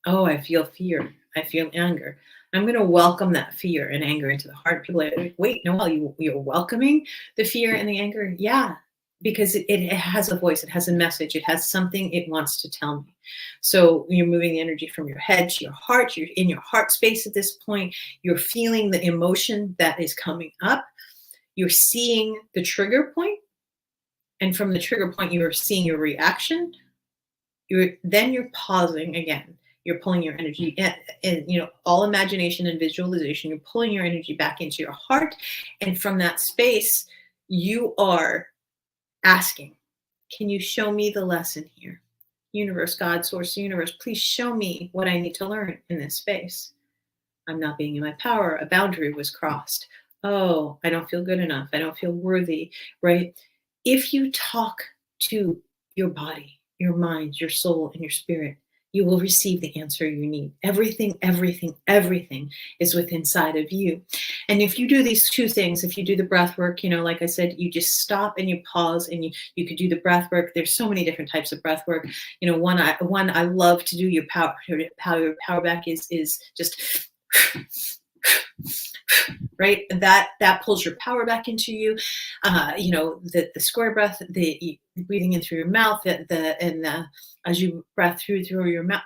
Oh, I feel fear. I feel anger. I'm going to welcome that fear and anger into the heart. People are like, wait, Noelle, you're welcoming the fear and the anger? Yeah, because it has a voice. It has a message. It has something it wants to tell me. So you're moving the energy from your head to your heart. You're in your heart space at this point. You're feeling the emotion that is coming up. You're seeing the trigger point, and from the trigger point, you're seeing your reaction. Then you're pausing again. You're pulling your energy, and all imagination and visualization. You're pulling your energy back into your heart, and from that space, you are asking, "Can you show me the lesson here? Universe, God, Source, Universe, please show me what I need to learn in this space. I'm not being in my power. A boundary was crossed. Oh, I don't feel good enough. I don't feel worthy," right? If you talk to your body, your mind, your soul, and your spirit, you will receive the answer you need. Everything, everything, everything is within inside of you. And if you do these two things, if you do the breath work, like I said, you just stop and you pause, and you could do the breath work. There's so many different types of breath work. One I love to do, your power back is just right. And that pulls your power back into you. The square breath, the breathing in through your mouth, as you breath through your mouth,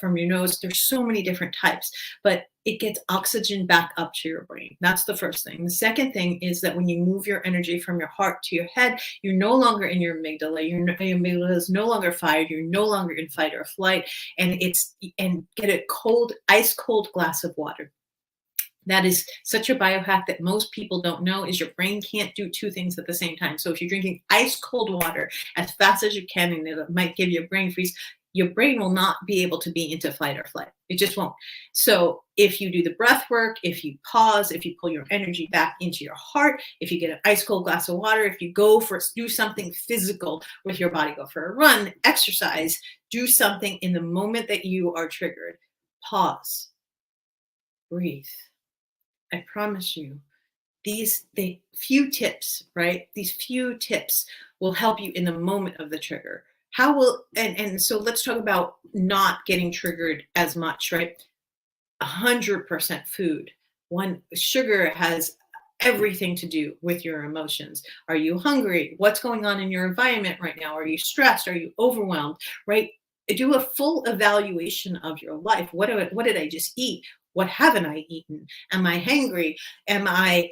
from your nose. There's so many different types, but it gets oxygen back up to your brain. That's the first thing. The second thing is that when you move your energy from your heart to your head, you're no longer in your amygdala. Your amygdala is no longer fired. You're no longer in fight or flight. And get a ice cold glass of water. That is such a biohack that most people don't know, is your brain can't do two things at the same time. So if you're drinking ice cold water as fast as you can, and it might give you a brain freeze, your brain will not be able to be into fight or flight. It just won't. So if you do the breath work, if you pause, if you pull your energy back into your heart, if you get an ice cold glass of water, if you do something physical with your body, go for a run, exercise, do something in the moment that you are triggered, pause, breathe. I promise you, the few tips, right? These few tips will help you in the moment of the trigger. So let's talk about not getting triggered as much, right? 100% food. Sugar has everything to do with your emotions. Are you hungry? What's going on in your environment right now? Are you stressed? Are you overwhelmed? Right? Do a full evaluation of your life. What did I just eat? What haven't I eaten? Am I hangry? Am I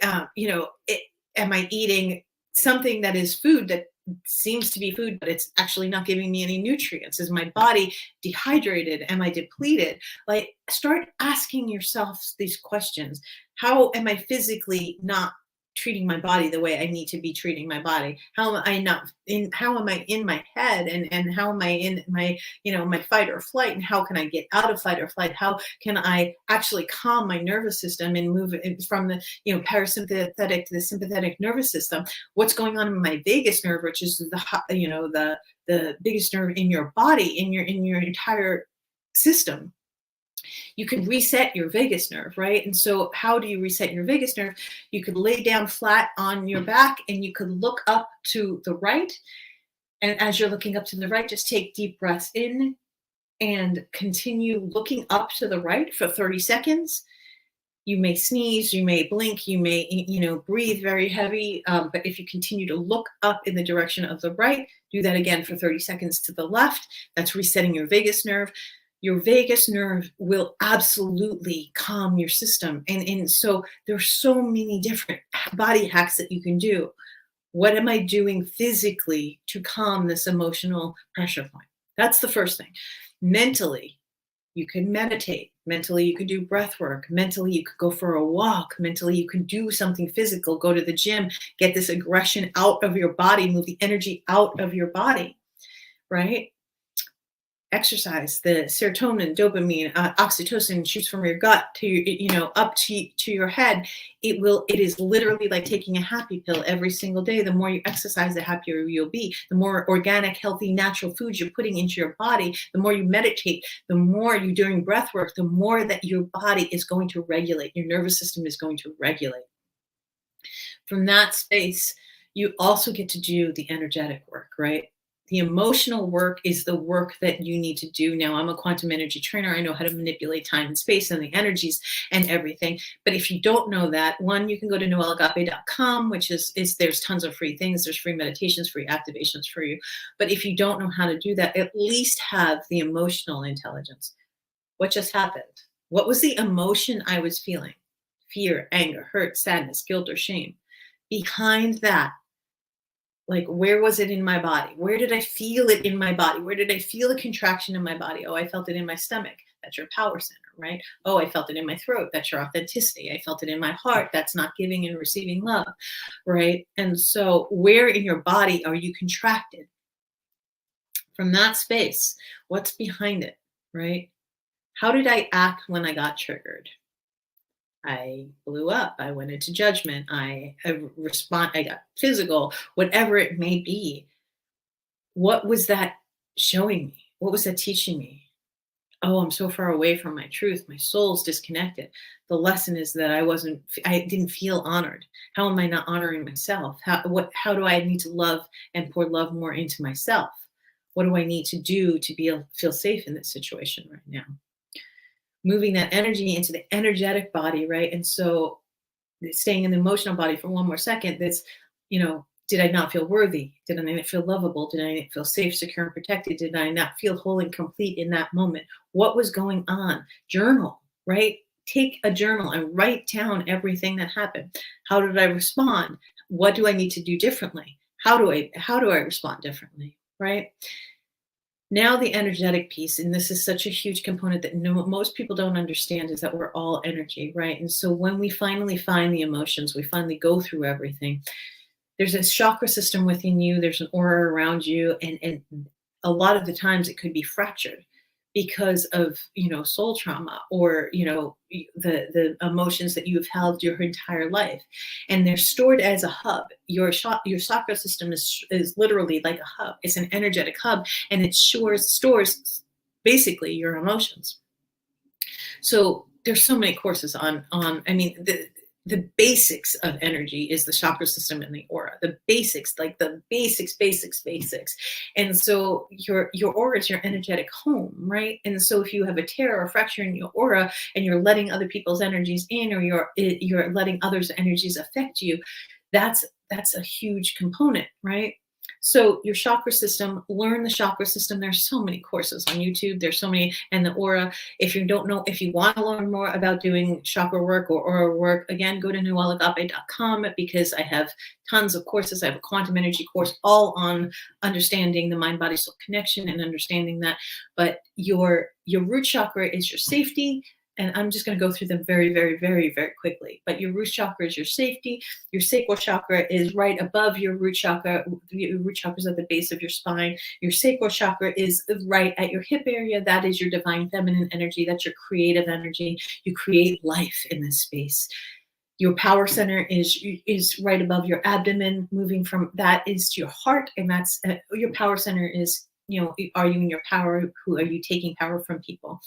eating something that is food that seems to be food, but it's actually not giving me any nutrients? Is my body dehydrated? Am I depleted? Like, start asking yourself these questions. How am I physically not treating my body the way I need to be treating my body? How am I in my head, and how am I in my fight or flight, and how can I get out of fight or flight? How can I actually calm my nervous system and move it from the parasympathetic to the sympathetic nervous system? What's going on in my vagus nerve, which is the biggest nerve in your body, in your entire system? You can reset your vagus nerve, right? And so how do you reset your vagus nerve? You could lay down flat on your back, and you could look up to the right. And as you're looking up to the right, just take deep breaths in and continue looking up to the right for 30 seconds. You may sneeze, you may blink, you may, breathe very heavy. But if you continue to look up in the direction of the right, do that again for 30 seconds to the left. That's resetting your vagus nerve. Your vagus nerve will absolutely calm your system. And so there's so many different body hacks that you can do. What am I doing physically to calm this emotional pressure point? That's the first thing. Mentally, you can meditate. Mentally, you could do breath work. Mentally, you could go for a walk. Mentally, you can do something physical, go to the gym, get this aggression out of your body, move the energy out of your body, right? Exercise, the serotonin, dopamine, oxytocin shoots from your gut to up to your head. It is literally like taking a happy pill every single day. The more you exercise, the happier you'll be. The more organic, healthy, natural foods you're putting into your body, the more you meditate, the more you're doing breath work, the more that your body is going to regulate. Your nervous system is going to regulate. From that space, you also get to do the energetic work, right? The emotional work is the work that you need to do. Now, I'm a quantum energy trainer. I know how to manipulate time and space and the energies and everything. But if you don't know that, one, you can go to noelleagape.com, which is there's tons of free things. There's free meditations, free activations for you. But if you don't know how to do that, at least have the emotional intelligence. What just happened? What was the emotion I was feeling? Fear, anger, hurt, sadness, guilt, or shame. Behind that, like, where was it in my body? Where did I feel it in my body? Where did I feel a contraction in my body? Oh, I felt it in my stomach. That's your power center, right? Oh, I felt it in my throat. That's your authenticity. I felt it in my heart. That's not giving and receiving love, right? And so where in your body are you contracted? From that space, what's behind it, right? How did I act when I got triggered? I blew up. I went into judgment. I got physical, whatever it may be. What was that showing me? What was that teaching me? Oh, I'm so far away from my truth. My soul's disconnected. The lesson is that I didn't feel honored. How am I not honoring myself? How do I need to love and pour love more into myself? What do I need to do to feel safe in this situation right now? Moving that energy into the energetic body, right? And so staying in the emotional body for one more second, did I not feel worthy? Did I not feel lovable? Did I not feel safe, secure, and protected? Did I not feel whole and complete in that moment? What was going on? Journal, right? Take a journal and write down everything that happened. How did I respond? What do I need to do differently? How do I respond differently? Right? Now the energetic piece, and this is such a huge component that most people don't understand, is that we're all energy, right? And so when we finally find the emotions, we finally go through everything, there's a chakra system within you, there's an aura around you, and a lot of the times it could be fractured because of soul trauma, or the emotions that you've held your entire life, and they're stored as a hub. Your chakra system is literally like a hub. It's an energetic hub, and it stores basically your emotions. So there's so many courses on I mean, the basics of energy is the chakra system and the aura. The basics, like the basics. And so your aura is your energetic home, right? And so if you have a tear or fracture in your aura, and you're letting other people's energies in, or you're letting others' energies affect you, that's a huge component, right? So your chakra system, learn the chakra system. There's so many courses on YouTube. There's so many, and the aura. If you don't know, if you want to learn more about doing chakra work or aura work, again, go to noelleagape.com, because I have tons of courses. I have a quantum energy course all on understanding the mind body soul connection and understanding that. But your root chakra is your safety. And I'm just going to go through them very, very, very, very quickly. But your root chakra is your safety. Your sacral chakra is right above your root chakra. Your root chakra is at the base of your spine. Your sacral chakra is right at your hip area. That is your divine feminine energy. That's your creative energy. You create life in this space. Your power center is right above your abdomen. Moving from that is to your heart, and that's your power center is, are you in your power? Who are you taking power from people?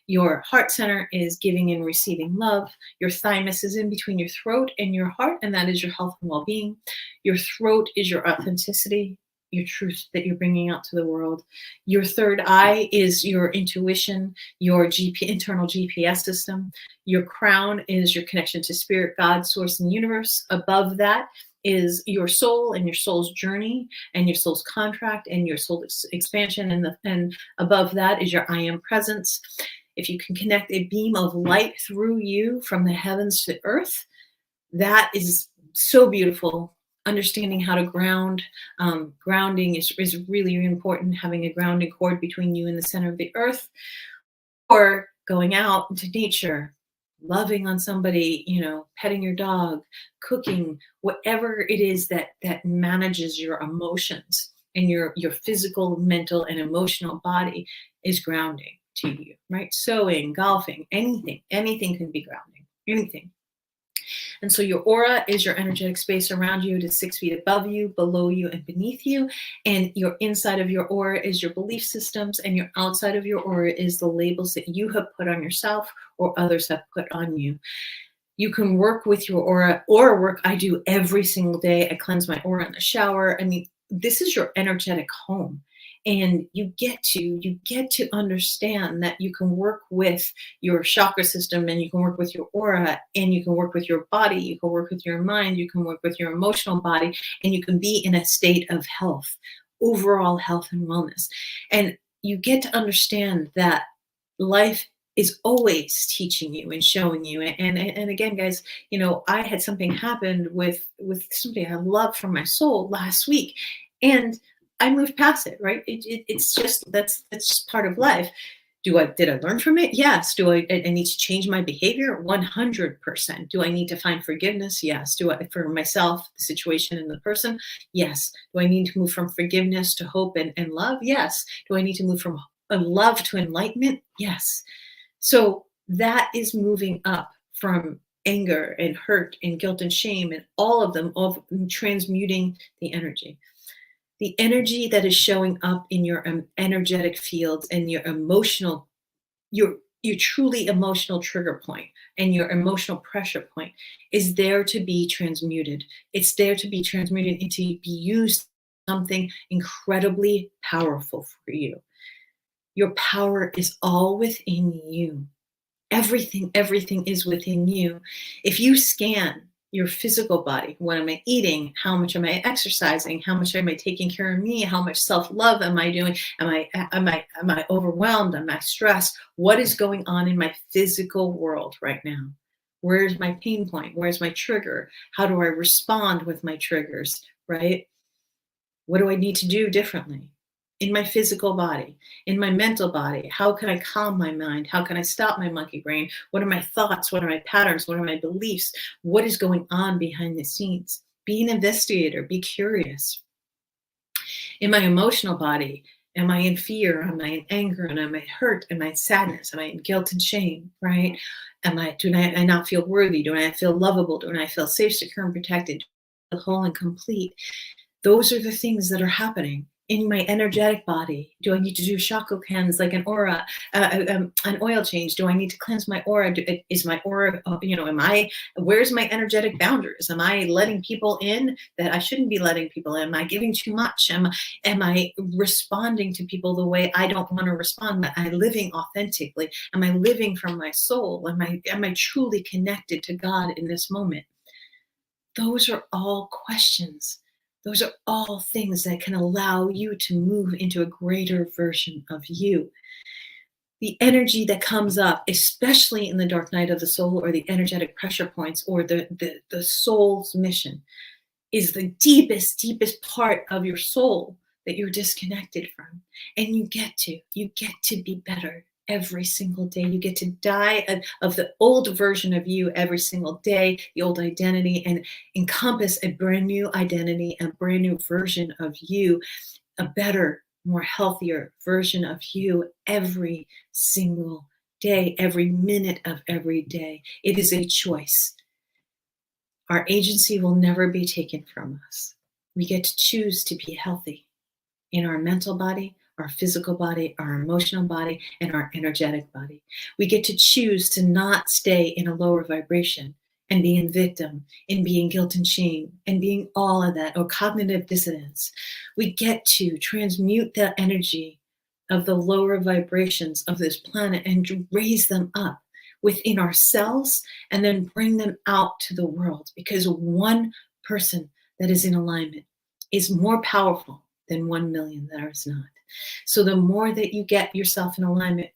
Your heart center is giving and receiving love. Your thymus is in between your throat and your heart, and that is your health and well-being. Your throat is your authenticity, your truth that you're bringing out to the world. Your third eye is your intuition, your internal GPS system. Your crown is your connection to spirit, God, source, and the universe. Above that is your soul and your soul's journey and your soul's contract and your soul's expansion. And above that is your I am presence. If you can connect a beam of light through you from the heavens to earth, that is so beautiful. Understanding how to ground. Grounding is really important, having a grounding cord between you and the center of the earth, or going out into nature, loving on somebody, petting your dog, cooking, whatever it is that manages your emotions and your physical, mental, and emotional body is grounding to you, right? Sewing, golfing, anything can be grounding, anything. And so your aura is your energetic space around you. It is 6 feet above you, below you, and beneath you. And your inside of your aura is your belief systems, and your outside of your aura is the labels that you have put on yourself or others have put on you. You can work with your aura work I do every single day. I cleanse my aura in the shower. I mean, this is your energetic home. And you get to understand that you can work with your chakra system, and you can work with your aura, and you can work with your body, you can work with your mind, you can work with your emotional body, and you can be in a state of health, overall health and wellness. And you get to understand that life is always teaching you and showing you. And again, guys, I had something happen with somebody I love from my soul last week, and I moved past it, right? It's just, that's part of life. Did I learn from it? Yes. Do I need to change my behavior? 100%. Do I need to find forgiveness? Yes. For myself, the situation, and the person? Yes. Do I need to move from forgiveness to hope and love? Yes. Do I need to move from love to enlightenment? Yes. So that is moving up from anger and hurt and guilt and shame, and all of them, of transmuting the energy. The energy that is showing up in your energetic fields and your emotional, your truly emotional trigger point and your emotional pressure point is there to be transmuted. It's there to be transmuted and to be used something incredibly powerful for you. Your power is all within you. Everything is within you. If you scan your physical body, what am I eating? How much am I exercising? How much am I taking care of me? How much self-love am I doing? Am I overwhelmed? Am I stressed? What is going on in my physical world right now? Where's my pain point? Where's my trigger? How do I respond with my triggers, right? What do I need to do differently in my physical body, in my mental body? How can I calm my mind? How can I stop my monkey brain? What are my thoughts? What are my patterns? What are my beliefs? What is going on behind the scenes? Be an investigator, be curious. In my emotional body, am I in fear? Am I in anger? And am I hurt? Am I in sadness? Am I in guilt and shame, right? Do I not feel worthy? Do I feel lovable? Do I feel safe, secure, and protected? Whole and complete? Those are the things that are happening in my energetic body. Do I need to do chakra cleanse, like an aura, an oil change? Do I need to cleanse my aura? Is my aura, where's my energetic boundaries? Am I letting people in that I shouldn't be letting people in? Am I giving too much? Am I responding to people the way I don't want to respond? Am I living authentically? Am I living from my soul? Am I truly connected to God in this moment? Those are all questions. Those are all things that can allow you to move into a greater version of you. The energy that comes up, especially in the dark night of the soul or the energetic pressure points or the soul's mission, is the deepest part of your soul that you're disconnected from. And you get to be better every single day. You get to die of the old version of you every single day, the old identity, and encompass a brand new identity, a brand new version of you, a better, more healthier version of you every single day, every minute of every day. It is a choice. Our agency will never be taken from us. We get to choose to be healthy in our mental body, our physical body, our emotional body, and our energetic body. We get to choose to not stay in a lower vibration and be in victim, and be in guilt and shame, and being all of that, or cognitive dissonance. We get to transmute the energy of the lower vibrations of this planet and raise them up within ourselves and then bring them out to the world, because one person that is in alignment is more powerful than 1 million that is not. So the more that you get yourself in alignment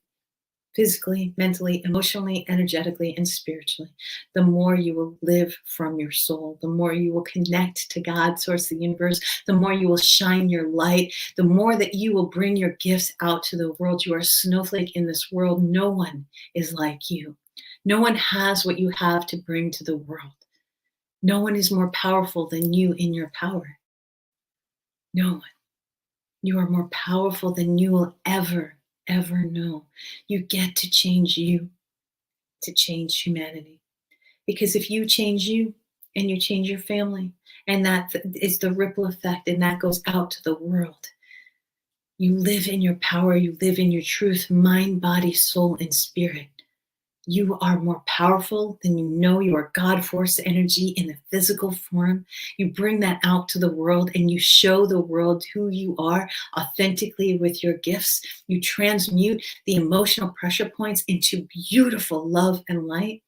physically, mentally, emotionally, energetically, and spiritually, the more you will live from your soul, the more you will connect to God, source, the universe, the more you will shine your light, the more that you will bring your gifts out to the world. You are a snowflake in this world. No one is like you. No one has what you have to bring to the world. No one is more powerful than you in your power. No one. You are more powerful than you will ever know. You get to change you to change humanity. Because if you change you and you change your family, and that is the ripple effect, and that goes out to the world. You live in your power, you live in your truth, mind, body, soul, and spirit. You are more powerful than you know. You are God force energy in the physical form. You bring that out to the world and you show the world who you are authentically with your gifts. You transmute the emotional pressure points into beautiful love and light.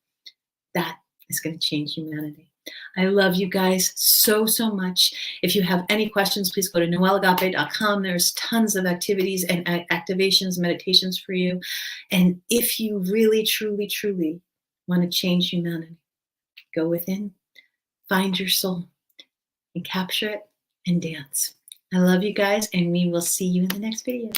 That is going to change humanity. I love you guys so much. If you have any questions, please go to noelleagape.com. There's tons of activities and activations, meditations for you. And if you really, truly want to change humanity, go within, find your soul, and capture it and dance. I love you guys, and we will see you in the next video.